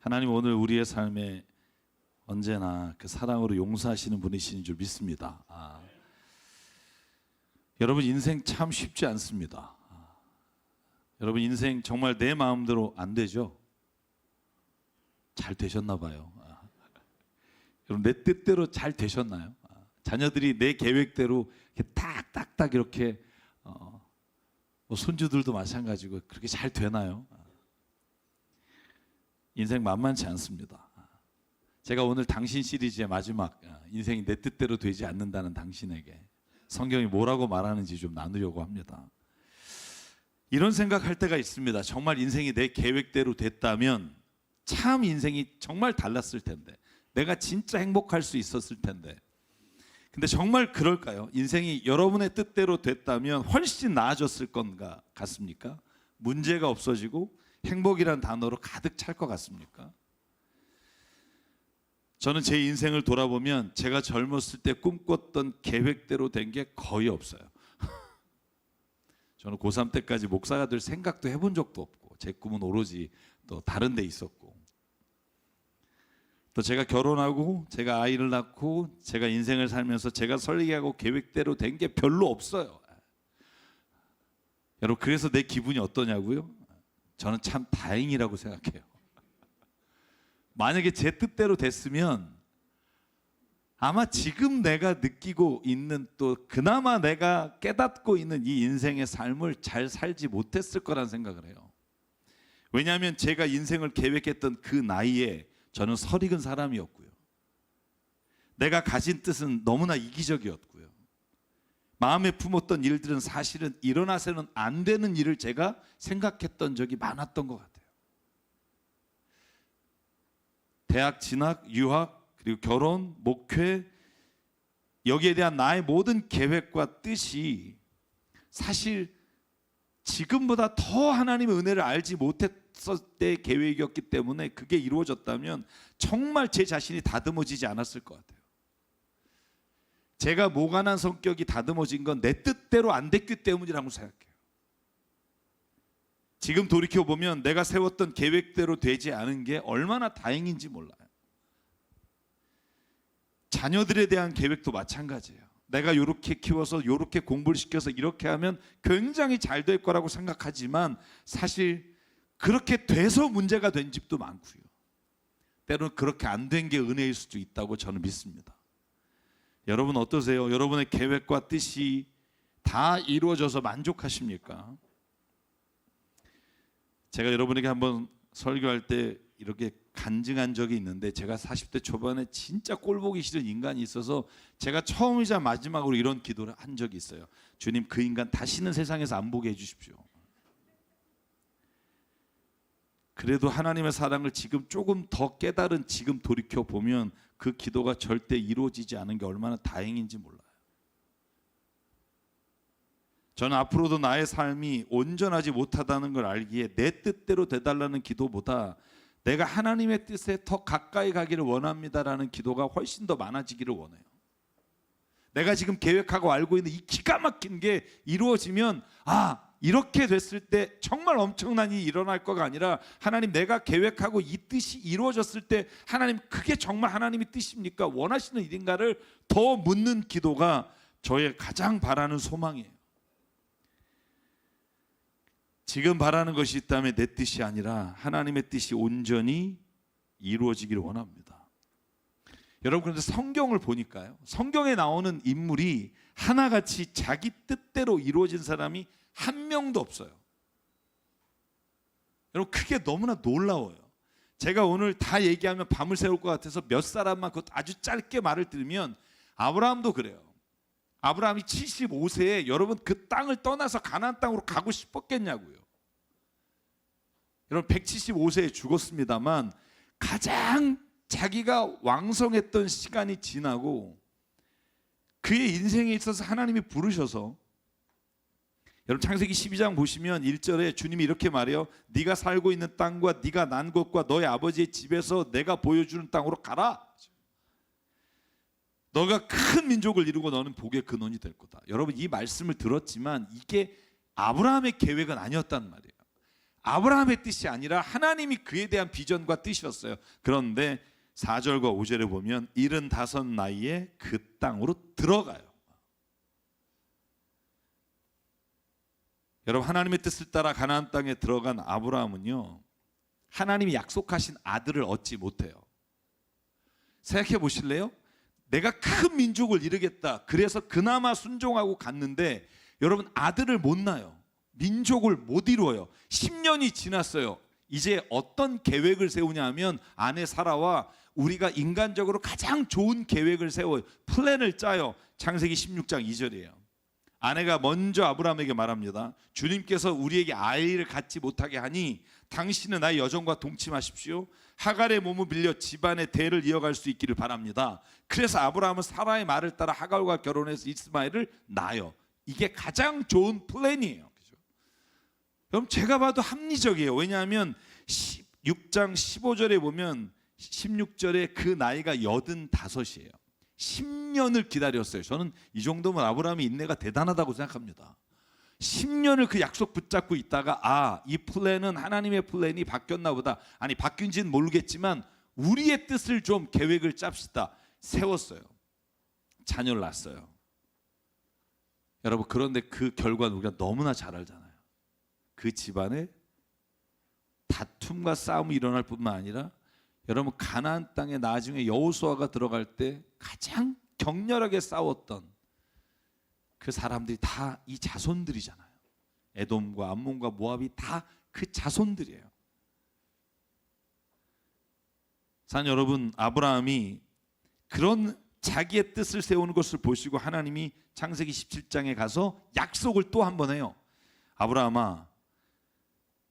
하나님 오늘 우리의 삶에 언제나 그 사랑으로 용서하시는 분이신 줄 믿습니다. 여러분 인생 참 쉽지 않습니다. 여러분 인생 정말 내 마음대로 안 되죠? 잘 되셨나 봐요. 여러분 내 뜻대로 잘 되셨나요? 자녀들이 내 계획대로 이렇게 딱딱딱 이렇게 뭐 손주들도 마찬가지고 그렇게 잘 되나요? 인생 만만치 않습니다. 제가 오늘 당신 시리즈의 마지막 인생이 내 뜻대로 되지 않는다는 당신에게 성경이 뭐라고 말하는지 좀 나누려고 합니다. 이런 생각할 때가 있습니다. 정말 인생이 내 계획대로 됐다면 참 인생이 정말 달랐을 텐데, 내가 진짜 행복할 수 있었을 텐데, 근데 정말 그럴까요? 인생이 여러분의 뜻대로 됐다면 훨씬 나아졌을 건가 같습니까? 문제가 없어지고 행복이란 단어로 가득 찰 것 같습니까? 저는 제 인생을 돌아보면 제가 젊었을 때 꿈꿨던 계획대로 된 게 거의 없어요. 저는 고3 때까지 목사가 될 생각도 해본 적도 없고, 제 꿈은 오로지 또 다른 데 있었고, 또 제가 결혼하고 제가 아이를 낳고 제가 인생을 살면서 제가 설계하고 계획대로 된 게 별로 없어요. 여러분 그래서 내 기분이 어떠냐고요? 저는 참 다행이라고 생각해요. 만약에 제 뜻대로 됐으면 아마 지금 내가 느끼고 있는, 또 그나마 내가 깨닫고 있는 이 인생의 삶을 잘 살지 못했을 거란 생각을 해요. 왜냐하면 제가 인생을 계획했던 그 나이에 저는 설익은 사람이었고요. 내가 가진 뜻은 너무나 이기적이었고요. 마음에 품었던 일들은 사실은 일어나서는 안 되는 일을 제가 생각했던 적이 많았던 것 같아요. 대학 진학, 유학, 그리고 결혼, 목회, 여기에 대한 나의 모든 계획과 뜻이 사실 지금보다 더 하나님의 은혜를 알지 못했을 때의 계획이었기 때문에 그게 이루어졌다면 정말 제 자신이 다듬어지지 않았을 것 같아요. 제가 모간한 성격이 다듬어진 건 내 뜻대로 안 됐기 때문이라고 생각해요. 지금 돌이켜보면 내가 세웠던 계획대로 되지 않은 게 얼마나 다행인지 몰라요. 자녀들에 대한 계획도 마찬가지예요. 내가 이렇게 키워서 이렇게 공부를 시켜서 이렇게 하면 굉장히 잘 될 거라고 생각하지만 사실 그렇게 돼서 문제가 된 집도 많고요. 때로는 그렇게 안 된 게 은혜일 수도 있다고 저는 믿습니다. 여러분 어떠세요? 여러분의 계획과 뜻이 다 이루어져서 만족하십니까? 제가 여러분에게 한번 설교할 때 이렇게 간증한 적이 있는데, 제가 40대 초반에 진짜 꼴보기 싫은 인간이 있어서 제가 처음이자 마지막으로 이런 기도를 한 적이 있어요. 주님, 그 인간 다시는 세상에서 안 보게 해주십시오. 그래도 하나님의 사랑을 지금 조금 더 깨달은 지금 돌이켜보면 그 기도가 절대 이루어지지 않은 게 얼마나 다행인지 몰라요. 저는 앞으로도 나의 삶이 온전하지 못하다는 걸 알기에 내 뜻대로 되달라는 기도보다 내가 하나님의 뜻에 더 가까이 가기를 원합니다라는 기도가 훨씬 더 많아지기를 원해요. 내가 지금 계획하고 알고 있는 이 기가 막힌 게 이루어지면 이렇게 됐을 때 정말 엄청난 일이 일어날 거가 아니라, 하나님 내가 계획하고 이 뜻이 이루어졌을 때 하나님 그게 정말 하나님의 뜻입니까? 원하시는 일인가를 더 묻는 기도가 저의 가장 바라는 소망이에요. 지금 바라는 것이 있다면 내 뜻이 아니라 하나님의 뜻이 온전히 이루어지기를 원합니다. 여러분 그런데 성경을 보니까요, 성경에 나오는 인물이 하나같이 자기 뜻대로 이루어진 사람이 한 명도 없어요. 여러분 그게 너무나 놀라워요. 제가 오늘 다 얘기하면 밤을 새울 것 같아서 몇 사람만 그것도 아주 짧게 말을 들으면, 아브라함도 그래요. 아브라함이 75세에 여러분 그 땅을 떠나서 가나안 땅으로 가고 싶었겠냐고요. 여러분 175세에 죽었습니다만 가장 자기가 왕성했던 시간이 지나고 그의 인생에 있어서 하나님이 부르셔서, 여러분 창세기 12장 보시면 1절에 주님이 이렇게 말해요. 네가 살고 있는 땅과 네가 난 곳과 너의 아버지의 집에서 내가 보여주는 땅으로 가라. 너가 큰 민족을 이루고 너는 복의 근원이 될 거다. 여러분 이 말씀을 들었지만 이게 아브라함의 계획은 아니었단 말이에요. 아브라함의 뜻이 아니라 하나님이 그에 대한 비전과 뜻이었어요. 그런데 4절과 5절에 보면 75 나이에 그 땅으로 들어가요. 여러분, 하나님의 뜻을 따라 가나안 땅에 들어간 아브라함은요, 하나님이 약속하신 아들을 얻지 못해요. 생각해 보실래요? 내가 큰 민족을 이루겠다. 그래서 그나마 순종하고 갔는데 여러분, 아들을 못 낳아요. 민족을 못 이루어요. 10년이 지났어요. 이제 어떤 계획을 세우냐 하면 아내 사라와 우리가 인간적으로 가장 좋은 계획을 세워요. 플랜을 짜요. 창세기 16장 2절이에요. 아내가 먼저 아브라함에게 말합니다. 주님께서 우리에게 아이를 갖지 못하게 하니 당신은 나의 여종과 동침하십시오. 하갈의 몸을 빌려 집안의 대를 이어갈 수 있기를 바랍니다. 그래서 아브라함은 사라의 말을 따라 하갈과 결혼해서 이스마엘을 낳아요. 이게 가장 좋은 플랜이에요. 그죠? 그럼 제가 봐도 합리적이에요. 왜냐하면 6장 15절에 보면 16절에 그 나이가 85이에요. 10년을 기다렸어요. 저는 이 정도면 아브라함의 인내가 대단하다고 생각합니다. 10년을 그 약속 붙잡고 있다가 이 플랜은 하나님의 플랜이 바뀌었나 보다. 아니, 바뀐지는 모르겠지만 우리의 뜻을 좀 계획을 짭시다. 세웠어요. 자녀를 낳았어요. 여러분, 그런데 그 결과는 우리가 너무나 잘 알잖아요. 그 집안에 다툼과 싸움이 일어날 뿐만 아니라 여러분, 가나안 땅에 나중에 여호수아가 들어갈 때 가장 격렬하게 싸웠던 그 사람들이 다 이 자손들이잖아요. 에돔과 암몬과 모압이 다 그 자손들이에요. 사는 여러분, 아브라함이 그런 자기의 뜻을 세우는 것을 보시고 하나님이 창세기 17장에 가서 약속을 또 한 번 해요. 아브라함아,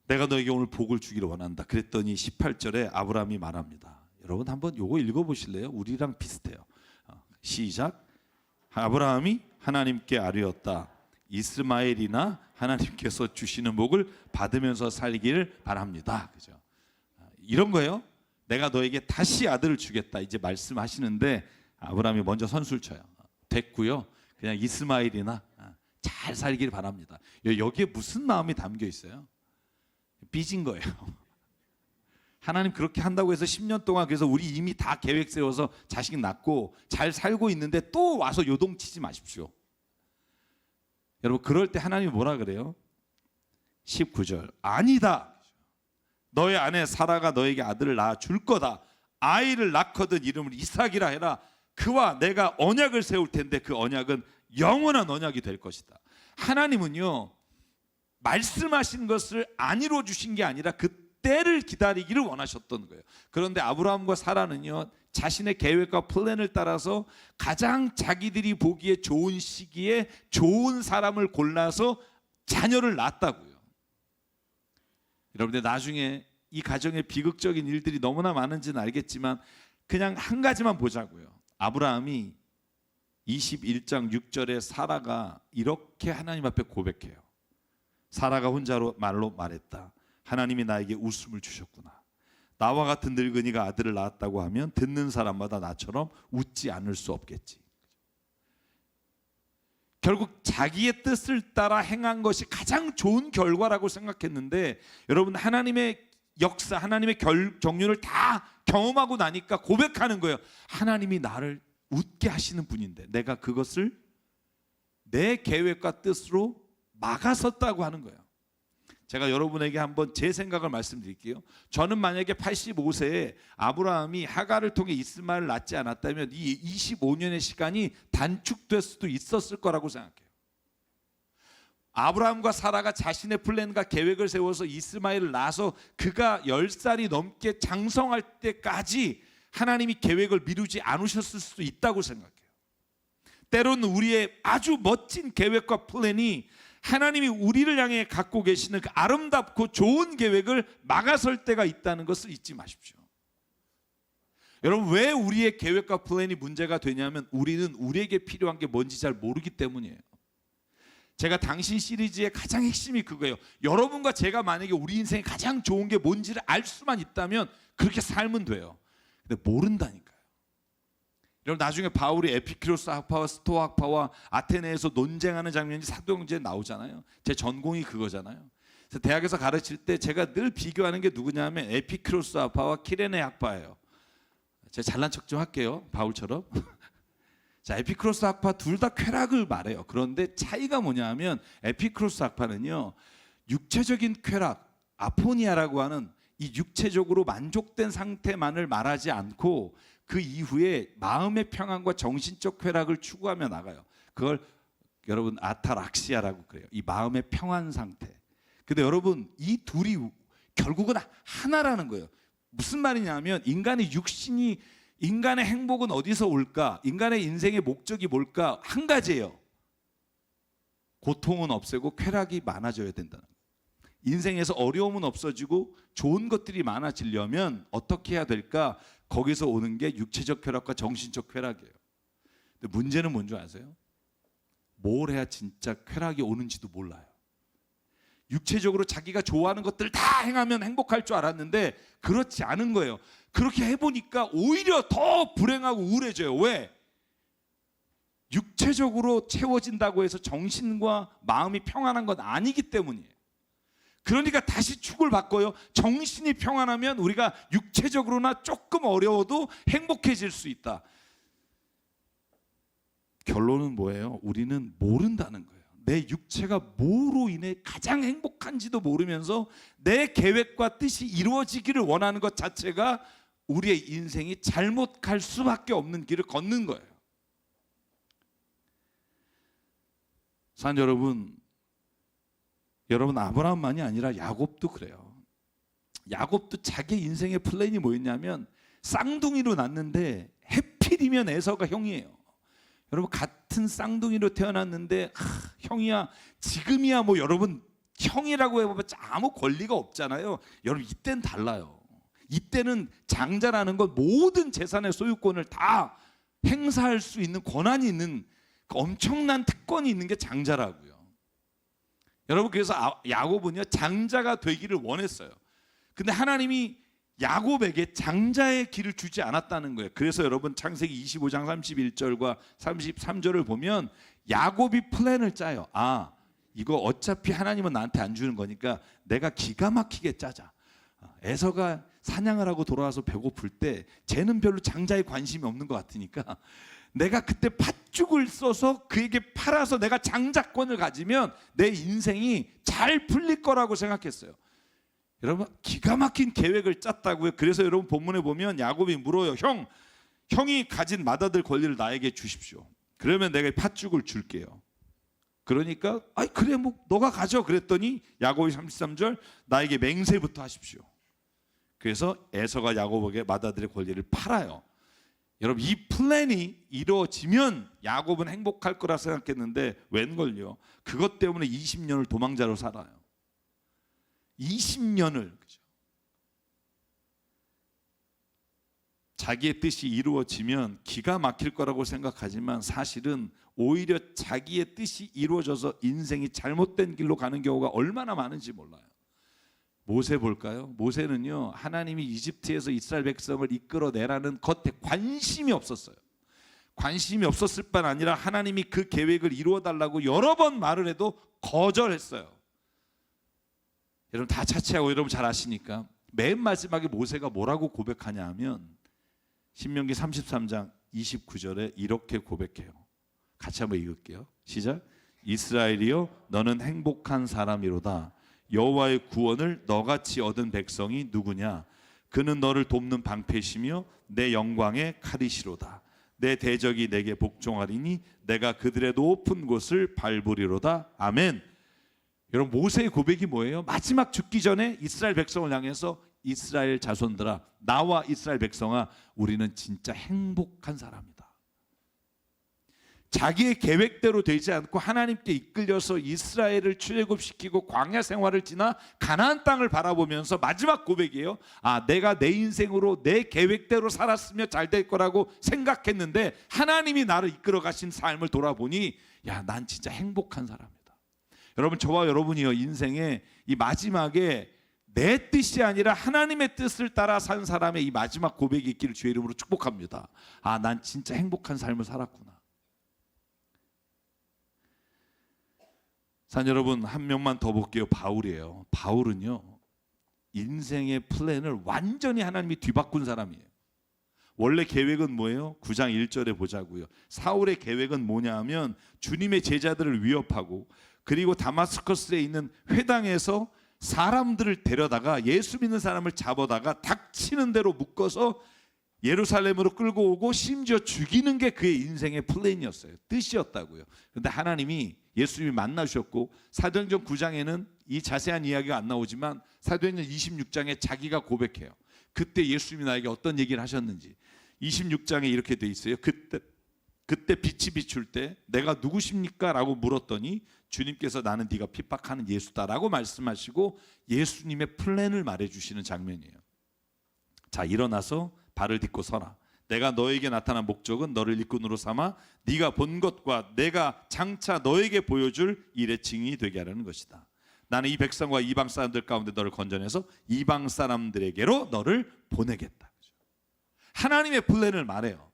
내가 너에게 오늘 복을 주기를 원한다. 그랬더니 18절에 아브라함이 말합니다. 여러분, 한번 요거 읽어보실래요? 우리랑 비슷해요. 시작. 아브라함이 하나님께 아뢰었다. 이스마엘이나 하나님께서 주시는 복을 받으면서 살기를 바랍니다. 그죠? 이런 거예요. 내가 너에게 다시 아들을 주겠다. 이제 말씀하시는데 아브라함이 먼저 선수를 쳐요. 됐고요. 그냥 이스마엘이나 잘 살기를 바랍니다. 여기에 무슨 마음이 담겨 있어요? 삐진 거예요. 하나님 그렇게 한다고 해서 10년 동안 그래서 우리 이미 다 계획 세워서 자식 낳고 잘 살고 있는데 또 와서 요동치지 마십시오. 여러분, 그럴 때 하나님이 뭐라 그래요? 19절. 아니다. 너의 아내 사라가 너에게 아들을 낳아 줄 거다. 아이를 낳거든 이름을 이삭이라 해라. 그와 내가 언약을 세울 텐데 그 언약은 영원한 언약이 될 것이다. 하나님은요, 말씀하신 것을 안 이루어 주신 게 아니라 그 때를 기다리기를 원하셨던 거예요. 그런데 아브라함과 사라는요, 자신의 계획과 플랜을 따라서 가장 자기들이 보기에 좋은 시기에 좋은 사람을 골라서 자녀를 낳았다고요. 여러분들, 나중에 이 가정의 비극적인 일들이 너무나 많은지는 알겠지만 그냥 한 가지만 보자고요. 아브라함이 21장 6절에 사라가 이렇게 하나님 앞에 고백해요. 사라가 혼자로 말로 말했다. 하나님이 나에게 웃음을 주셨구나. 나와 같은 늙은이가 아들을 낳았다고 하면 듣는 사람마다 나처럼 웃지 않을 수 없겠지. 결국 자기의 뜻을 따라 행한 것이 가장 좋은 결과라고 생각했는데, 여러분, 하나님의 역사, 하나님의 정륜을 다 경험하고 나니까 고백하는 거예요. 하나님이 나를 웃게 하시는 분인데 내가 그것을 내 계획과 뜻으로 막아섰다고 하는 거예요. 제가 여러분에게 한번 제 생각을 말씀드릴게요. 저는 만약에 85세에 아브라함이 하갈을 통해 이스마엘을 낳지 않았다면 이 25년의 시간이 단축될 수도 있었을 거라고 생각해요. 아브라함과 사라가 자신의 플랜과 계획을 세워서 이스마엘을 낳아서 그가 10살이 넘게 장성할 때까지 하나님이 계획을 미루지 않으셨을 수도 있다고 생각해요. 때로는 우리의 아주 멋진 계획과 플랜이 하나님이 우리를 향해 갖고 계시는 그 아름답고 좋은 계획을 막아설 때가 있다는 것을 잊지 마십시오. 여러분, 왜 우리의 계획과 플랜이 문제가 되냐면 우리는 우리에게 필요한 게 뭔지 잘 모르기 때문이에요. 제가 당신 시리즈의 가장 핵심이 그거예요. 여러분과 제가 만약에 우리 인생에 가장 좋은 게 뭔지를 알 수만 있다면 그렇게 살면 돼요. 근데 모른다니까요. 여러분, 나중에 바울이 에피큐로스 학파와 스토아 학파와 아테네에서 논쟁하는 장면이 사도행전에 나오잖아요. 제 전공이 그거잖아요. 그래서 대학에서 가르칠 때 제가 늘 비교하는 게 누구냐면 에피크로스 학파와 키레네 학파예요. 제가 잘난 척 좀 할게요. 바울처럼. 자, 에피크로스 학파 둘 다 쾌락을 말해요. 그런데 차이가 뭐냐면 에피크로스 학파는요, 육체적인 쾌락, 아포니아라고 하는 이 육체적으로 만족된 상태만을 말하지 않고 그 이후에 마음의 평안과 정신적 쾌락을 추구하며 나가요. 그걸 여러분 아타락시아라고 그래요. 이 마음의 평안 상태. 근데 여러분 이 둘이 결국은 하나라는 거예요. 무슨 말이냐면 인간의 육신이, 인간의 행복은 어디서 올까? 인간의 인생의 목적이 뭘까? 한 가지예요. 고통은 없애고 쾌락이 많아져야 된다는 거예요. 인생에서 어려움은 없어지고 좋은 것들이 많아지려면 어떻게 해야 될까? 거기서 오는 게 육체적 쾌락과 정신적 쾌락이에요. 근데 문제는 뭔지 아세요? 뭘 해야 진짜 쾌락이 오는지도 몰라요. 육체적으로 자기가 좋아하는 것들을 다 행하면 행복할 줄 알았는데 그렇지 않은 거예요. 그렇게 해보니까 오히려 더 불행하고 우울해져요. 왜? 육체적으로 채워진다고 해서 정신과 마음이 평안한 건 아니기 때문이에요. 그러니까 다시 축을 바꿔요. 정신이 평안하면 우리가 육체적으로나 조금 어려워도 행복해질 수 있다. 결론은 뭐예요? 우리는 모른다는 거예요. 내 육체가 뭐로 인해 가장 행복한지도 모르면서 내 계획과 뜻이 이루어지기를 원하는 것 자체가 우리의 인생이 잘못 갈 수밖에 없는 길을 걷는 거예요. 산 여러분 아브라함만이 아니라 야곱도 그래요. 야곱도 자기 인생의 플랜이 뭐였냐면 쌍둥이로 낳는데 해필이면 에서가 형이에요. 여러분 같은 쌍둥이로 태어났는데 형이야 지금이야 뭐 여러분 형이라고 해봤자 아무 권리가 없잖아요. 여러분 이때는 달라요. 이때는 장자라는 건 모든 재산의 소유권을 다 행사할 수 있는 권한이 있는 엄청난 특권이 있는 게 장자라고요. 여러분 그래서 야곱은요 장자가 되기를 원했어요. 근데 하나님이 야곱에게 장자의 길을 주지 않았다는 거예요. 그래서 여러분 창세기 25장 31절과 33절을 보면 야곱이 플랜을 짜요. 아, 이거 어차피 하나님은 나한테 안 주는 거니까 내가 기가 막히게 짜자. 에서가 사냥을 하고 돌아와서 배고플 때 쟤는 별로 장자에 관심이 없는 것 같으니까 내가 그때 팥죽을 써서 그에게 팔아서 내가 장자권을 가지면 내 인생이 잘 풀릴 거라고 생각했어요. 여러분 기가 막힌 계획을 짰다고요. 그래서 여러분 본문에 보면 야곱이 물어요. 형이 가진 맏아들 권리를 나에게 주십시오. 그러면 내가 팥죽을 줄게요. 그러니까 아이 그래 뭐 너가 가져 그랬더니 야곱이 33절 나에게 맹세부터 하십시오. 그래서 에서가 야곱에게 맏아들의 권리를 팔아요. 여러분 이 플랜이 이루어지면 야곱은 행복할 거라 생각했는데 웬걸요. 그것 때문에 20년을 도망자로 살아요. 20년을. 그죠? 자기의 뜻이 이루어지면 기가 막힐 거라고 생각하지만 사실은 오히려 자기의 뜻이 이루어져서 인생이 잘못된 길로 가는 경우가 얼마나 많은지 몰라요. 모세 볼까요? 모세는요 하나님이 이집트에서 이스라엘 백성을 이끌어내라는 것에 관심이 없었어요. 관심이 없었을 뿐 아니라 하나님이 그 계획을 이루어달라고 여러 번 말을 해도 거절했어요. 여러분 다 차치하고 여러분 잘 아시니까 맨 마지막에 모세가 뭐라고 고백하냐 하면 신명기 33장 29절에 이렇게 고백해요. 같이 한번 읽을게요. 시작. 이스라엘이여 너는 행복한 사람이로다. 여호와의 구원을 너같이 얻은 백성이 누구냐? 그는 너를 돕는 방패시며 내 영광의 칼이시로다. 내 대적이 내게 복종하리니 내가 그들의 높은 곳을 밟으리로다. 아멘. 여러분 모세의 고백이 뭐예요? 마지막 죽기 전에 이스라엘 백성을 향해서 이스라엘 자손들아 나와 이스라엘 백성아 우리는 진짜 행복한 사람이다. 자기의 계획대로 되지 않고 하나님께 이끌려서 이스라엘을 출애굽시키고 광야 생활을 지나 가나안 땅을 바라보면서 마지막 고백이에요. 아, 내가 내 인생으로 내 계획대로 살았으면 잘 될 거라고 생각했는데 하나님이 나를 이끌어 가신 삶을 돌아보니 야, 난 진짜 행복한 사람이다. 여러분 저와 여러분이요 인생에 이 마지막에 내 뜻이 아니라 하나님의 뜻을 따라 산 사람의 이 마지막 고백이 있기를 주의 이름으로 축복합니다. 아, 난 진짜 행복한 삶을 살았구나. 산 여러분, 한 명만 더 볼게요. 바울이에요. 바울은요, 인생의 플랜을 완전히 하나님이 뒤바꾼 사람이에요. 원래 계획은 뭐예요? 9장 1절에 보자고요. 사울의 계획은 뭐냐 하면 주님의 제자들을 위협하고, 그리고 다마스커스에 있는 회당에서 사람들을 데려다가 예수 믿는 사람을 잡아다가 닥치는 대로 묶어서 예루살렘으로 끌고 오고 심지어 죽이는 게 그의 인생의 플랜이었어요. 뜻이었다고요. 그런데 하나님이 예수님이 만나셨고, 사도행전 9장에는 이 자세한 이야기가 안 나오지만 사도행전 26장에 자기가 고백해요. 그때 예수님이 나에게 어떤 얘기를 하셨는지 26장에 이렇게 돼 있어요. 그때 빛이 비출 때 내가 누구십니까? 라고 물었더니 주님께서 나는 네가 핍박하는 예수다라고 말씀하시고 예수님의 플랜을 말해주시는 장면이에요. 자, 일어나서 발을 딛고 서라. 내가 너에게 나타난 목적은 너를 일꾼으로 삼아 네가 본 것과 내가 장차 너에게 보여줄 일의 증인이 되게 하려는 것이다. 나는 이 백성과 이방 사람들 가운데 너를 건져내서 이방 사람들에게로 너를 보내겠다. 하나님의 플랜을 말해요.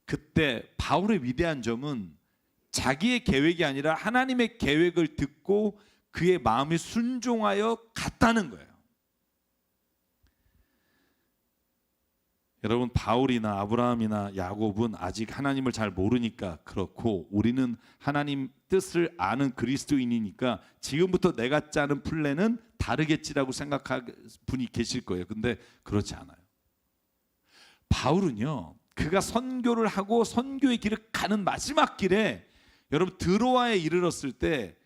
그때 바울의 위대한 점은 자기의 계획이 아니라 하나님의 계획을 듣고 그의 마음이 순종하여 갔다는 거예요. 여러분, 바울이나 아브라함이나 야곱은 아직 하나님을 잘 모르니까 그렇고, 우리는 하나님 뜻을 아는 그리스도인이니까 지금부터 내가 짜는 플랜은 다르겠지라고 생각할 분이 계실 거예요. 근데 그렇지 않아요. 바울은요, 그가 선교를 하고 선교의 길을 가는 마지막 길에 여러분 드로아에 이르렀을 때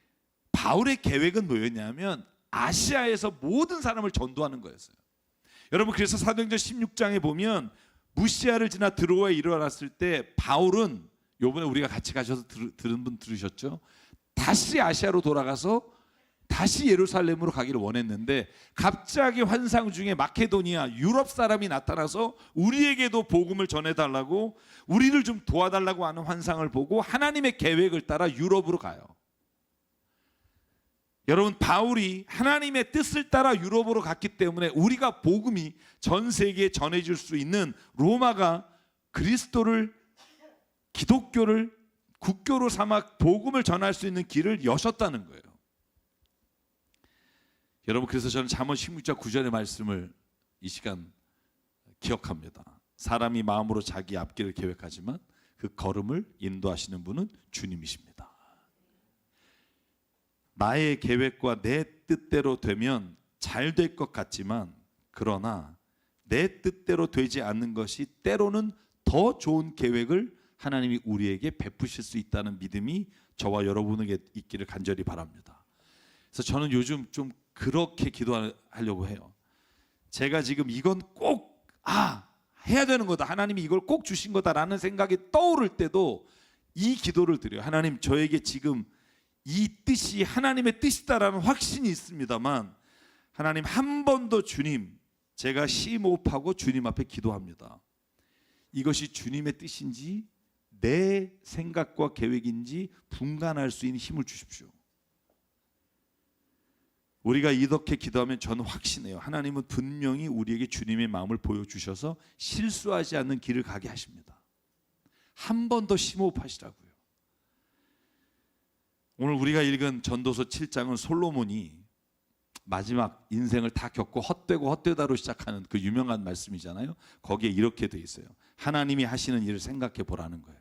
바울의 계획은 뭐였냐면 아시아에서 모든 사람을 전도하는 거였어요. 여러분, 그래서 사도행전 16장에 보면 무시아를 지나 드로아에 이르렀을 때 바울은, 요번에 우리가 같이 가셔서 들은 분 들으셨죠? 다시 아시아로 돌아가서 다시 예루살렘으로 가기를 원했는데 갑자기 환상 중에 마케도니아 유럽 사람이 나타나서 우리에게도 복음을 전해달라고, 우리를 좀 도와달라고 하는 환상을 보고 하나님의 계획을 따라 유럽으로 가요. 여러분, 바울이 하나님의 뜻을 따라 유럽으로 갔기 때문에 우리가 복음이 전 세계에 전해질 수 있는, 로마가 그리스도를, 기독교를 국교로 삼아 복음을 전할 수 있는 길을 여셨다는 거예요. 여러분, 그래서 저는 잠언 16장 9절의 말씀을 이 시간 기억합니다. 사람이 마음으로 자기 앞길을 계획하지만 그 걸음을 인도하시는 분은 주님이십니다. 나의 계획과 내 뜻대로 되면 잘 될 것 같지만, 그러나 내 뜻대로 되지 않는 것이 때로는 더 좋은 계획을 하나님이 우리에게 베푸실 수 있다는 믿음이 저와 여러분에게 있기를 간절히 바랍니다. 그래서 저는 요즘 좀 그렇게 기도하려고 해요. 제가 지금 이건 꼭 해야 되는 거다, 하나님이 이걸 꼭 주신 거다라는 생각이 떠오를 때도 이 기도를 드려요. 하나님, 저에게 지금 이 뜻이 하나님의 뜻이다라는 확신이 있습니다만, 하나님, 한 번 더 주님, 제가 심호흡하고 주님 앞에 기도합니다. 이것이 주님의 뜻인지 내 생각과 계획인지 분간할 수 있는 힘을 주십시오. 우리가 이렇게 기도하면 저는 확신해요. 하나님은 분명히 우리에게 주님의 마음을 보여주셔서 실수하지 않는 길을 가게 하십니다. 한 번 더 심호흡하시라고요. 오늘 우리가 읽은 전도서 7장은 솔로몬이 마지막 인생을 다 겪고 헛되고 헛되다로 시작하는 그 유명한 말씀이잖아요. 거기에 이렇게 돼 있어요. 하나님이 하시는 일을 생각해 보라는 거예요.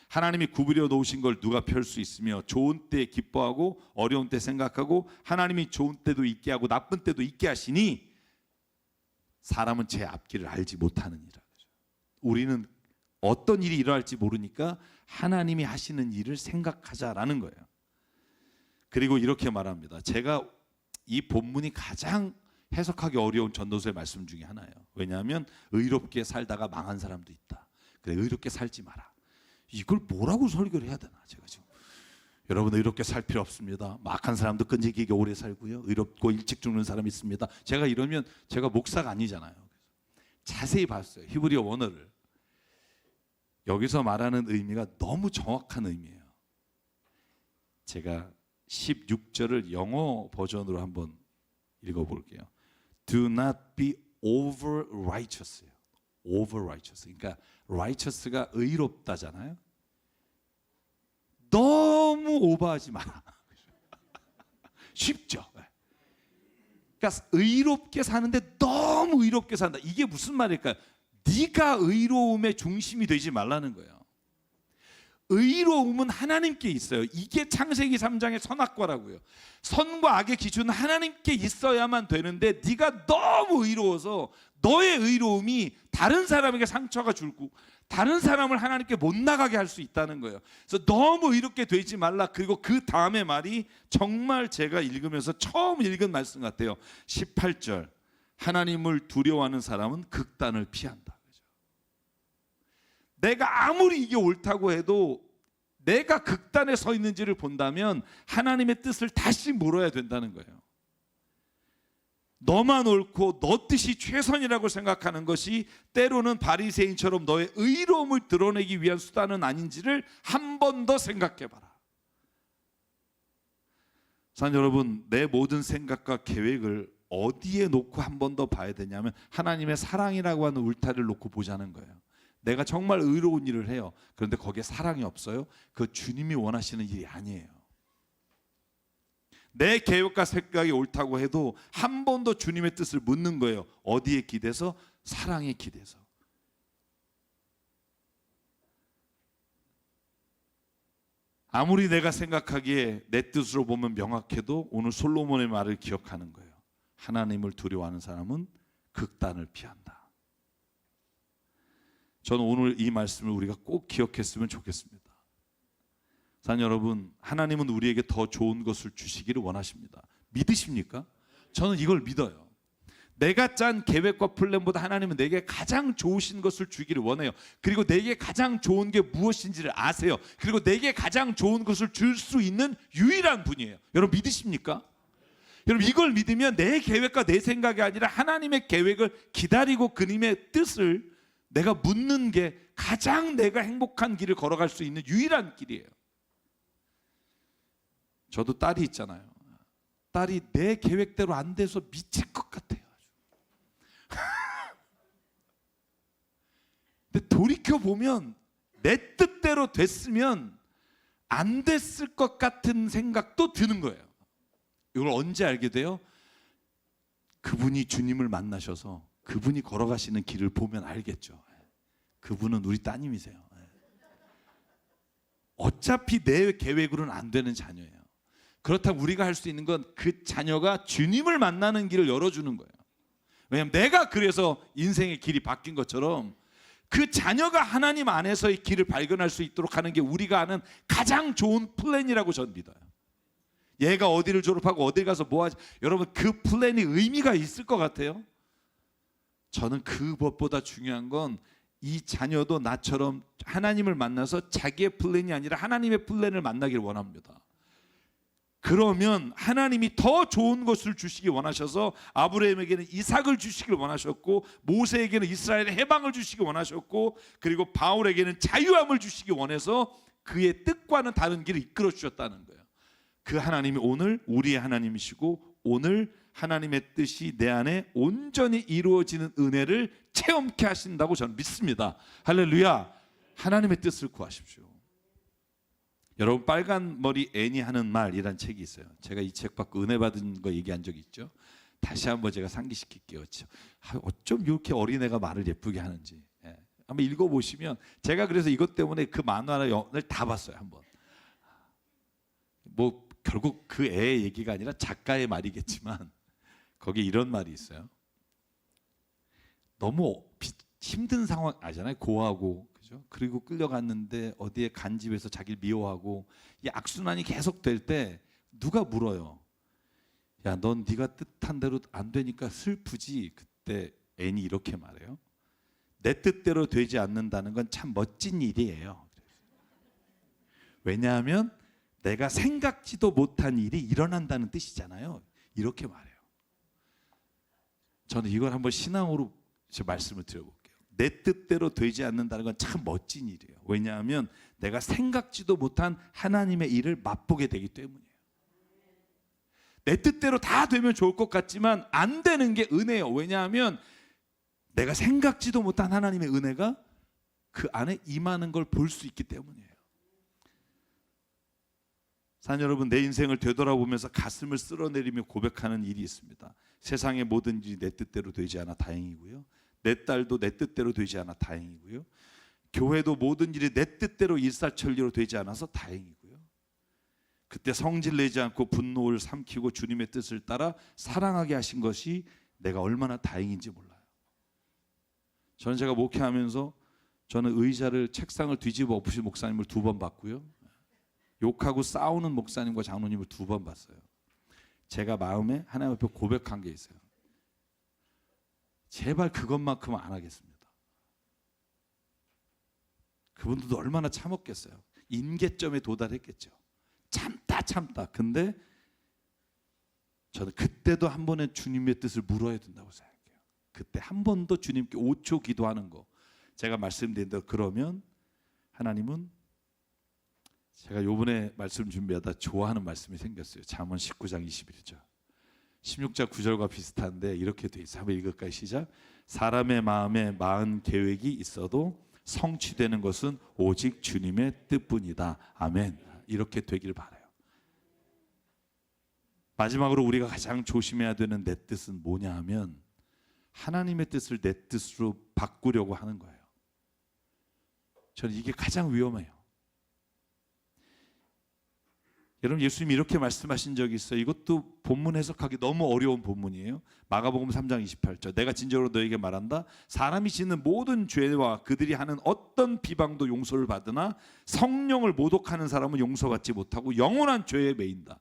하나님이 구부려 놓으신 걸 누가 펼 수 있으며, 좋은 때 기뻐하고 어려운 때 생각하고, 하나님이 좋은 때도 있게 하고 나쁜 때도 있게 하시니 사람은 제 앞길을 알지 못하느니라. 우리는 어떤 일이 일어날지 모르니까 하나님이 하시는 일을 생각하자라는 거예요. 그리고 이렇게 말합니다. 제가 이 본문이 가장 해석하기 어려운 전도서의 말씀 중에 하나예요. 왜냐하면 의롭게 살다가 망한 사람도 있다. 그래, 의롭게 살지 마라. 이걸 뭐라고 설교를 해야 되나? 제가 지금, 여러분, 의롭게 살 필요 없습니다. 악한 사람도 끈질기게 오래 살고요, 의롭고 일찍 죽는 사람이 있습니다. 제가 이러면 제가 목사가 아니잖아요. 자세히 봤어요, 히브리어 원어를. 여기서 말하는 의미가 너무 정확한 의미예요. 제가 16절을 영어 버전으로 한번 읽어볼게요. Do not be over righteous예요. over righteous. 그러니까 righteous가 의롭다잖아요. 너무 너무 오버하지 마라. 쉽죠. 그러니까 의롭게 사는데 너무 의롭게 산다. 이게 무슨 말일까요? 네가 의로움의 중심이 되지 말라는 거예요. 의로움은 하나님께 있어요. 이게 창세기 3장의 선악과라고요. 선과 악의 기준은 하나님께 있어야만 되는데 네가 너무 의로워서 너의 의로움이 다른 사람에게 상처가 줄고 다른 사람을 하나님께 못 나가게 할 수 있다는 거예요. 그래서 너무 의롭게 되지 말라. 그리고 그 다음에 말이 정말 제가 읽으면서 처음 읽은 말씀 같아요. 18절. 하나님을 두려워하는 사람은 극단을 피한다. 내가 아무리 이게 옳다고 해도 내가 극단에 서 있는지를 본다면 하나님의 뜻을 다시 물어야 된다는 거예요. 너만 옳고 너 뜻이 최선이라고 생각하는 것이 때로는 바리새인처럼 너의 의로움을 드러내기 위한 수단은 아닌지를 한 번 더 생각해 봐라. 사랑하는 여러분, 내 모든 생각과 계획을 어디에 놓고 한 번 더 봐야 되냐면 하나님의 사랑이라고 하는 울타리를 놓고 보자는 거예요. 내가 정말 의로운 일을 해요. 그런데 거기에 사랑이 없어요? 그 주님이 원하시는 일이 아니에요. 내 계획과 생각이 옳다고 해도 한 번 더 주님의 뜻을 묻는 거예요. 어디에 기대서? 사랑에 기대서. 아무리 내가 생각하기에 내 뜻으로 보면 명확해도 오늘 솔로몬의 말을 기억하는 거예요. 하나님을 두려워하는 사람은 극단을 피한다. 저는 오늘 이 말씀을 우리가 꼭 기억했으면 좋겠습니다. 사랑하는 여러분, 하나님은 우리에게 더 좋은 것을 주시기를 원하십니다. 믿으십니까? 저는 이걸 믿어요. 내가 짠 계획과 플랜보다 하나님은 내게 가장 좋으신 것을 주기를 원해요. 그리고 내게 가장 좋은 게 무엇인지를 아세요. 그리고 내게 가장 좋은 것을 줄 수 있는 유일한 분이에요. 여러분 믿으십니까? 여러분 이걸 믿으면 내 계획과 내 생각이 아니라 하나님의 계획을 기다리고 그님의 뜻을 내가 묻는 게 가장 내가 행복한 길을 걸어갈 수 있는 유일한 길이에요. 저도 딸이 있잖아요. 딸이 내 계획대로 안 돼서 미칠 것 같아요. 근데 돌이켜보면 내 뜻대로 됐으면 안 됐을 것 같은 생각도 드는 거예요. 이걸 언제 알게 돼요? 그분이 주님을 만나셔서 그분이 걸어가시는 길을 보면 알겠죠. 그분은 우리 따님이세요. 어차피 내 계획으로는 안 되는 자녀예요. 그렇다면 우리가 할 수 있는 건 그 자녀가 주님을 만나는 길을 열어주는 거예요. 왜냐하면 내가 그래서 인생의 길이 바뀐 것처럼 그 자녀가 하나님 안에서의 길을 발견할 수 있도록 하는 게 우리가 아는 가장 좋은 플랜이라고 저는 믿어요. 얘가 어디를 졸업하고 어디 가서 뭐 하지? 여러분 그 플랜이 의미가 있을 것 같아요? 저는 그것보다 중요한 건 이 자녀도 나처럼 하나님을 만나서 자기의 플랜이 아니라 하나님의 플랜을 만나길 원합니다. 그러면 하나님이 더 좋은 것을 주시기 원하셔서 아브라함에게는 이삭을 주시길 원하셨고 모세에게는 이스라엘의 해방을 주시기 원하셨고 그리고 바울에게는 자유함을 주시기 원해서 그의 뜻과는 다른 길을 이끌어 주셨다는 거예요. 그 하나님이 오늘 우리의 하나님이시고 오늘 하나님의 뜻이 내 안에 온전히 이루어지는 은혜를 체험케 하신다고 저는 믿습니다. 할렐루야. 하나님의 뜻을 구하십시오. 여러분 빨간 머리 애니 하는 말이란 책이 있어요. 제가 이 책 받고 은혜 받은 거 얘기한 적 있죠. 다시 한번 제가 상기시킬게요. 어쩜 이렇게 어린애가 말을 예쁘게 하는지 한번 읽어보시면 제가 그래서 이것 때문에 그 만화를 다 봤어요. 한번 뭐 결국 그 애의 얘기가 아니라 작가의 말이겠지만 거기에 이런 말이 있어요. 너무 힘든 상황 아시잖아요. 고하고 그죠? 그리고 끌려갔는데 어디에 간집에서 자기를 미워하고 이 악순환이 계속 될 때 누가 물어요. 야, 넌 네가 뜻한 대로 안 되니까 슬프지. 그때 애니 이렇게 말해요. 내 뜻대로 되지 않는다는 건 참 멋진 일이에요. 왜냐하면 내가 생각지도 못한 일이 일어난다는 뜻이잖아요. 이렇게 말해요. 저는 이걸 한번 신앙으로 말씀을 드려볼게요. 내 뜻대로 되지 않는다는 건 참 멋진 일이에요. 왜냐하면 내가 생각지도 못한 하나님의 일을 맛보게 되기 때문이에요. 내 뜻대로 다 되면 좋을 것 같지만 안 되는 게 은혜예요. 왜냐하면 내가 생각지도 못한 하나님의 은혜가 그 안에 임하는 걸 볼 수 있기 때문이에요. 사랑 여러분, 내 인생을 되돌아보면서 가슴을 쓸어내리며 고백하는 일이 있습니다. 세상의 모든 일이 내 뜻대로 되지 않아 다행이고요. 내 딸도 내 뜻대로 되지 않아 다행이고요. 교회도 모든 일이 내 뜻대로 일사천리로 되지 않아서 다행이고요. 그때 성질내지 않고 분노를 삼키고 주님의 뜻을 따라 사랑하게 하신 것이 내가 얼마나 다행인지 몰라요. 저는 제가 목회하면서 저는 의자를 책상을 뒤집어 엎으신 목사님을 2번 봤고요. 욕하고 싸우는 목사님과 장로님을 2번 봤어요. 제가 마음에 하나님 앞에 고백한 게 있어요. 제발 그것만큼은 안 하겠습니다. 그분들도 얼마나 참았겠어요. 인계점에 도달했겠죠. 참다. 근데 저는 그때도 한 번에 주님의 뜻을 물어야 된다고 생각해요. 그때 한 번 더 주님께 5초 기도하는 거. 제가 말씀드린 대로 그러면 하나님은, 제가 요번에 말씀 준비하다 좋아하는 말씀이 생겼어요. 잠언 19장 21절. 16장 9절과 비슷한데 이렇게 돼 있어요. 한번 읽을까요? 시작. 사람의 마음에 마은 계획이 있어도 성취되는 것은 오직 주님의 뜻뿐이다. 아멘. 이렇게 되길 바라요. 마지막으로 우리가 가장 조심해야 되는 내 뜻은 뭐냐 하면 하나님의 뜻을 내 뜻으로 바꾸려고 하는 거예요. 저는 이게 가장 위험해요. 여러분, 예수님이 이렇게 말씀하신 적이 있어요. 이것도 본문 해석하기 너무 어려운 본문이에요. 마가복음 3장 28절. 내가 진정으로 너에게 말한다. 사람이 짓는 모든 죄와 그들이 하는 어떤 비방도 용서를 받으나 성령을 모독하는 사람은 용서받지 못하고 영원한 죄에 매인다.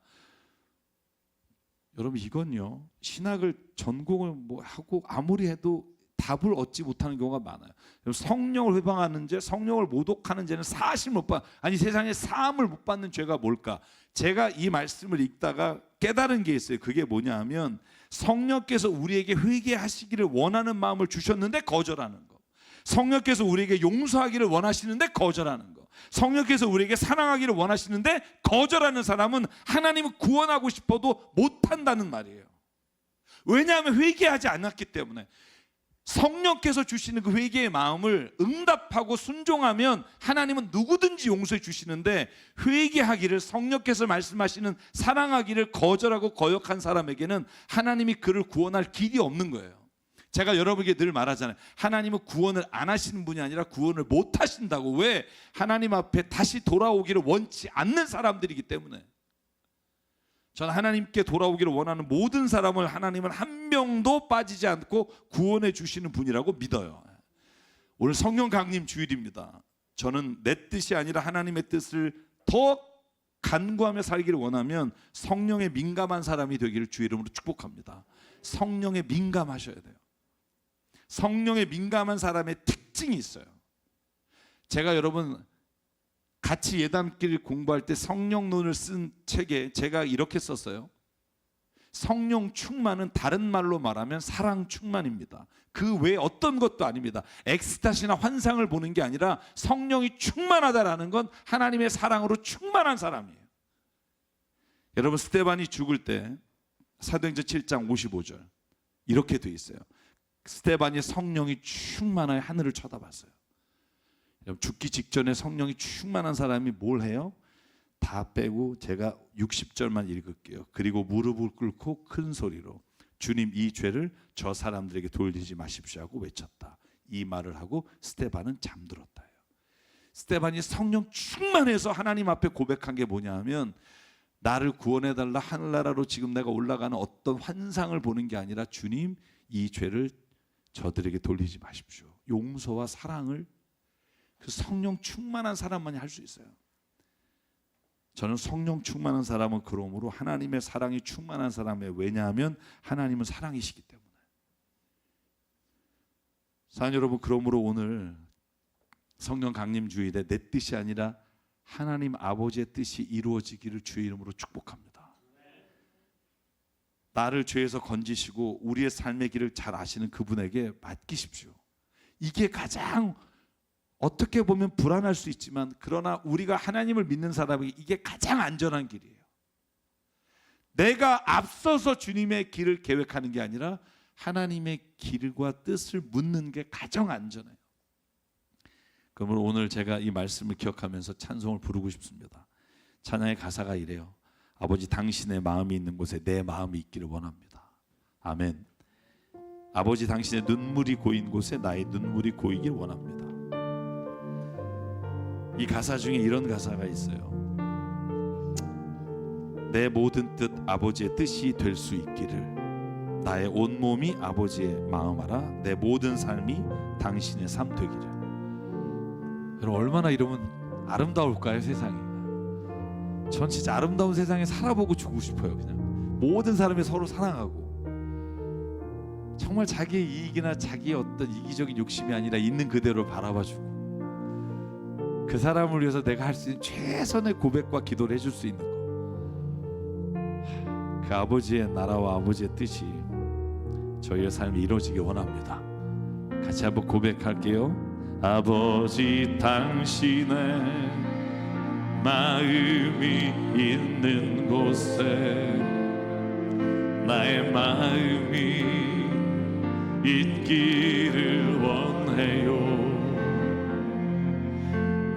여러분, 이건요, 신학을 전공을 뭐 하고 아무리 해도 답을 얻지 못하는 경우가 많아요. 성령을 회방하는 죄, 성령을 모독하는 죄는 사실 못 받, 아니 세상에 사함을 못 받는 죄가 뭘까? 제가 이 말씀을 읽다가 깨달은 게 있어요. 그게 뭐냐 하면 성령께서 우리에게 회개하시기를 원하는 마음을 주셨는데 거절하는 거, 성령께서 우리에게 용서하기를 원하시는데 거절하는 거, 성령께서 우리에게 사랑하기를 원하시는데 거절하는 사람은 하나님을 구원하고 싶어도 못한다는 말이에요. 왜냐하면 회개하지 않았기 때문에. 성령께서 주시는 그 회개의 마음을 응답하고 순종하면 하나님은 누구든지 용서해 주시는데, 회개하기를, 성령께서 말씀하시는 사랑하기를 거절하고 거역한 사람에게는 하나님이 그를 구원할 길이 없는 거예요. 제가 여러분에게 늘 말하잖아요. 하나님은 구원을 안 하시는 분이 아니라 구원을 못 하신다고. 왜? 하나님 앞에 다시 돌아오기를 원치 않는 사람들이기 때문에. 저는 하나님께 돌아오기를 원하는 모든 사람을 하나님은 한 명도 빠지지 않고 구원해 주시는 분이라고 믿어요. 오늘 성령 강림 주일입니다. 저는 내 뜻이 아니라 하나님의 뜻을 더 간구하며 살기를 원하면 성령에 민감한 사람이 되기를 주 이름으로 축복합니다. 성령에 민감하셔야 돼요. 성령에 민감한 사람의 특징이 있어요. 제가 여러분 같이 예담기를 공부할 때 성령론을 쓴 책에 제가 이렇게 썼어요. 성령 충만은 다른 말로 말하면 사랑 충만입니다. 그 외에 어떤 것도 아닙니다. 엑스타시나 환상을 보는 게 아니라 성령이 충만하다라는 건 하나님의 사랑으로 충만한 사람이에요. 여러분, 스데반이 죽을 때 사도행전 7장 55절 이렇게 돼 있어요. 스데반이 성령이 충만하여 하늘을 쳐다봤어요. 죽기 직전에 성령이 충만한 사람이 뭘 해요? 다 빼고 제가 60절만 읽을게요. 그리고 무릎을 꿇고 큰 소리로 주님, 이 죄를 저 사람들에게 돌리지 마십시오 하고 외쳤다. 이 말을 하고 스데반은 잠들었다. 스데반이 성령 충만해서 하나님 앞에 고백한 게 뭐냐 하면, 나를 구원해달라, 하늘나라로 지금 내가 올라가는 어떤 환상을 보는 게 아니라 주님, 이 죄를 저들에게 돌리지 마십시오. 용서와 사랑을 그 성령 충만한 사람만이 할 수 있어요. 저는 성령 충만한 사람은 그러므로 하나님의 사랑이 충만한 사람이에요. 왜냐하면 하나님은 사랑이시기 때문에. 사랑하는 여러분, 그러므로 오늘 성령 강림 주일에 내 뜻이 아니라 하나님 아버지의 뜻이 이루어지기를 주의 이름으로 축복합니다. 나를 죄에서 건지시고 우리의 삶의 길을 잘 아시는 그분에게 맡기십시오. 이게 가장 어떻게 보면 불안할 수 있지만, 그러나 우리가 하나님을 믿는 사람에게 이게 가장 안전한 길이에요. 내가 앞서서 주님의 길을 계획하는 게 아니라 하나님의 길과 뜻을 묻는 게 가장 안전해요. 그러므로 오늘 제가 이 말씀을 기억하면서 찬송을 부르고 싶습니다. 찬양의 가사가 이래요. 아버지 당신의 마음이 있는 곳에 내 마음이 있기를 원합니다. 아멘. 아버지 당신의 눈물이 고인 곳에 나의 눈물이 고이길 원합니다. 이 가사 중에 이런 가사가 있어요. 내 모든 뜻 아버지의 뜻이 될 수 있기를, 나의 온몸이 아버지의 마음 알아, 내 모든 삶이 당신의 삶 되기를. 그럼 얼마나 이러면 아름다울까요, 세상이. 전 진짜 아름다운 세상에 살아보고 죽고 싶어요. 그냥 모든 사람이 서로 사랑하고, 정말 자기의 이익이나 자기의 어떤 이기적인 욕심이 아니라 있는 그대로 바라봐주고, 그 사람을 위해서 내가 할 수 있는 최선의 고백과 기도를 해줄 수 있는 거. 그 아버지의 나라와 아버지의 뜻이 저희의 삶이 이루어지기 원합니다. 같이 한번 고백할게요. 아버지 당신의 마음이 있는 곳에 나의 마음이 있기를 원해요.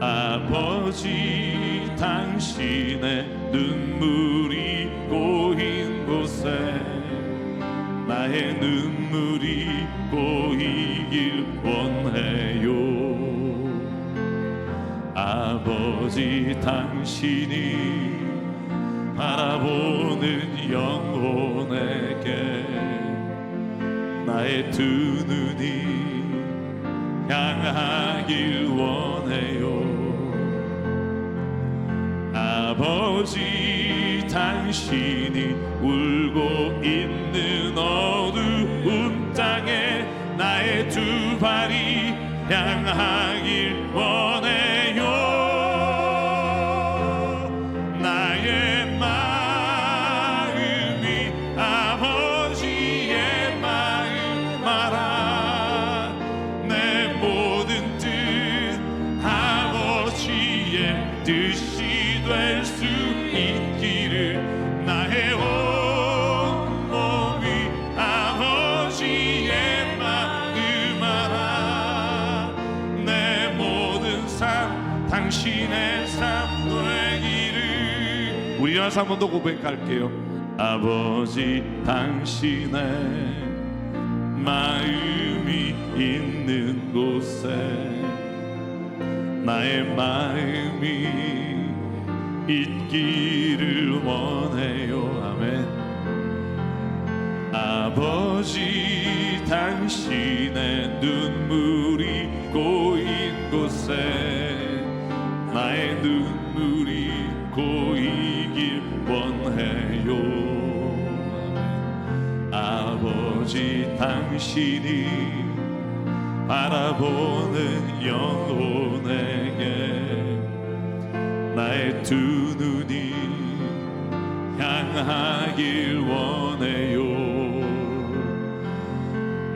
아버지 당신의 눈물이 고인 곳에 나의 눈물이 고이길 원해요. 아버지 당신이 바라보는 영혼에게 나의 두 눈이 향하길 원해요. 아버지 당신이 울고 있는 어두운 땅에 나의 두 발이 향하길 원해요. 나의 마음이 아버지의 마음 알아, 내 모든 뜻 아버지의 뜻이 될 수 있기를, 나의 온몸이 아버지의 마음 알아, 내 모든 삶 당신의 삶 되기를. 우리 일어나서 한 번 더 고백할게요. 아버지 당신의 마음이 있는 곳에 나의 마음이 있기를 원해요. 아멘. 아버지 당신의 눈물이 고인 곳에 나의 눈물이 고이길 원해요. 아멘. 아버지 당신이 바라보는 영혼에게 나의 두 눈이 향하길 원해요.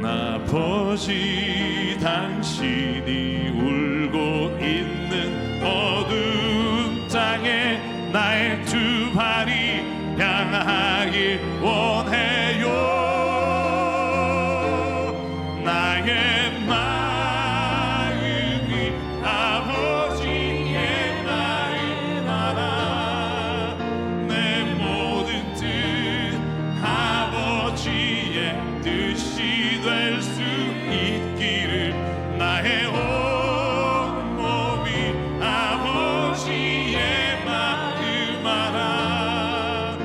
아버지 당신이 울고 있는 어두운 땅에 나의 두 발이 향하길 원해요. 나의 마음이 아버지의 마음 알아, 내 모든 뜻 아버지의 뜻이 될 수 있기를, 나의 온몸이 아버지의 마음 알아,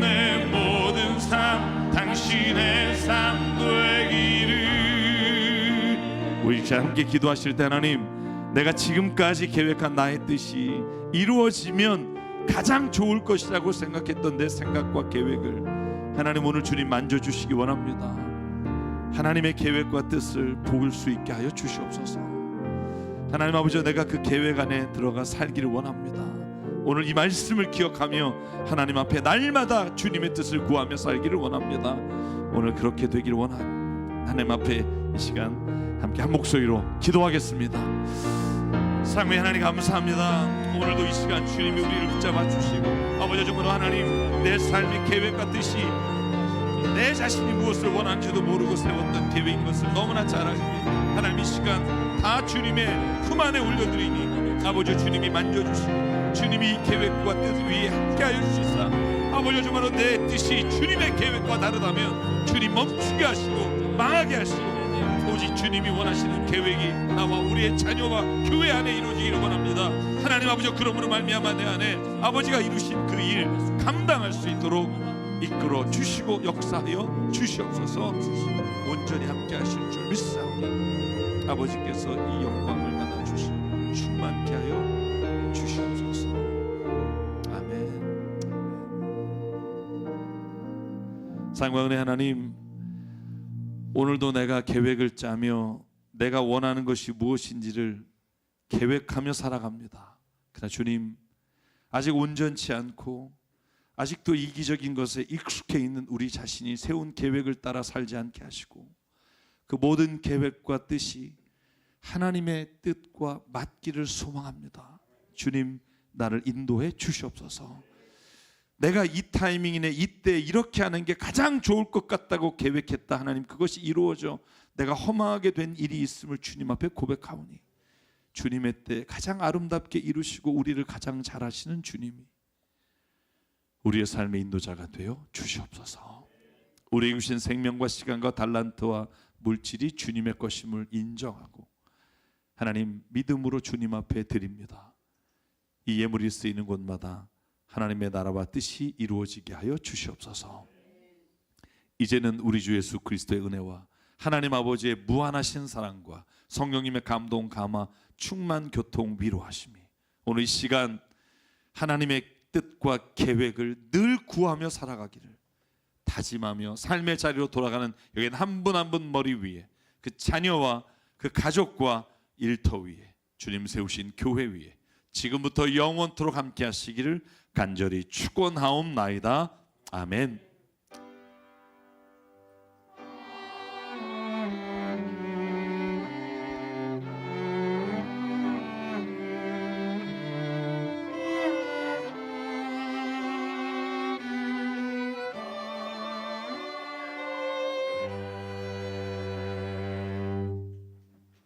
내 모든 삶 당신의 삶 되기를. 우리 함께 기도하실 때, 하나님, 내가 지금까지 계획한 나의 뜻이 이루어지면 가장 좋을 것이라고 생각했던 내 생각과 계획을 하나님 오늘 주님 만져주시기 원합니다. 하나님의 계획과 뜻을 볼 수 있게 하여 주시옵소서. 하나님 아버지, 내가 그 계획 안에 들어가 살기를 원합니다. 오늘 이 말씀을 기억하며 하나님 앞에 날마다 주님의 뜻을 구하며 살기를 원합니다. 오늘 그렇게 되기를 원합니다. 하나님 앞에 이 시간 함께 한 목소리로 기도하겠습니다. 사랑의 하나님 감사합니다. 오늘도 이 시간 주님이 우리를 붙잡아 주시고, 아버지 정말로 하나님, 내 삶의 계획과 뜻이 내 자신이 무엇을 원하는지도 모르고 세웠던 계획인 것을 너무나 잘 아십니다. 하나님, 이 시간 다 주님의 품 안에 올려드리니 아버지 주님이 만져주시고 주님이 계획과 뜻 위에 함께하여 주시사 아버지 정말로 내 뜻이 주님의 계획과 다르다면 주님 멈추게 하시고 망하게 하시고 오직 주님이 원하시는 계획이 나와 우리의 자녀와 교회 안에 이루어지기를 원합니다. 하나님 아버지, 그러므로 말미암아 내 안에 아버지가 이루신 그 일 감당할 수 있도록 이끌어 주시고 역사하여 주시옵소서. 온전히 함께 하실 줄 믿사오니 아버지께서 이 영광을 받아 주시고 충만케 하여 주시옵소서. 아멘. 사랑과 은혜 하나님, 오늘도 내가 계획을 짜며 내가 원하는 것이 무엇인지를 계획하며 살아갑니다. 그러나 주님, 아직 온전치 않고 아직도 이기적인 것에 익숙해 있는 우리 자신이 세운 계획을 따라 살지 않게 하시고 그 모든 계획과 뜻이 하나님의 뜻과 맞기를 소망합니다. 주님, 나를 인도해 주시옵소서. 내가 이 타이밍이네, 이때 이렇게 하는 게 가장 좋을 것 같다고 계획했다. 하나님, 그것이 이루어져 내가 허망하게 된 일이 있음을 주님 앞에 고백하오니 주님의 때 가장 아름답게 이루시고 우리를 가장 잘하시는 주님이 우리의 삶의 인도자가 되어 주시옵소서. 우리에게 주신 생명과 시간과 달란트와 물질이 주님의 것임을 인정하고 하나님, 믿음으로 주님 앞에 드립니다. 이 예물이 쓰이는 곳마다 하나님의 나라와 뜻이 이루어지게 하여 주시옵소서. 이제는 우리 주 예수 그리스도의 은혜와 하나님 아버지의 무한하신 사랑과 성령님의 감동, 감화, 충만, 교통, 위로하심이 오늘 이 시간 하나님의 뜻과 계획을 늘 구하며 살아가기를 다짐하며 삶의 자리로 돌아가는 여기는 한 분 한 분 머리 위에 그 자녀와 그 가족과 일터 위에 주님 세우신 교회 위에 지금부터 영원토록 함께 하시기를 간절히 축원하옵나이다. 아멘.